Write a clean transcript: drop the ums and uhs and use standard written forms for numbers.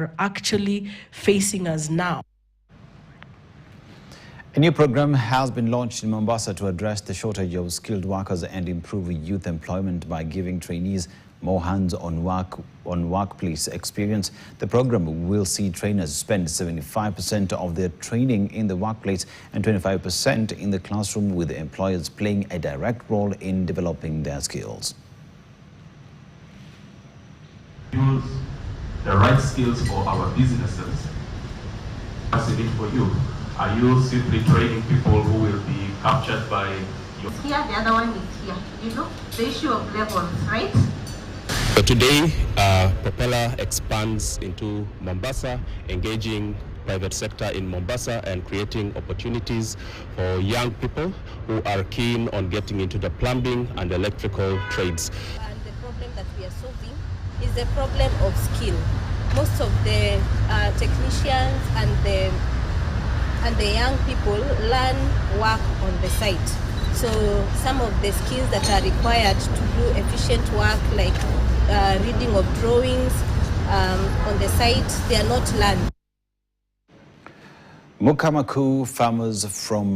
are actually facing us now. A new program has been launched in Mombasa to address the shortage of skilled workers and improve youth employment by giving trainees more hands-on workplace experience. The program will see trainers spend 75% of their training in the workplace and 25% in the classroom, with employers playing a direct role in developing their skills. Use the right skills for our businesses. What's in it for you? Are you simply training people who will be captured by your... Here, the other one is here. You know, the issue of levels, right? So today, Propeller expands into Mombasa, engaging private sector in Mombasa and creating opportunities for young people who are keen on getting into the plumbing and electrical trades. And the problem that we are solving is the problem of skill. Most of the technicians and the young people learn work on the site. So some of the skills that are required to do efficient work, like reading of drawings on the site, they are not learned. Mukamaku farmers from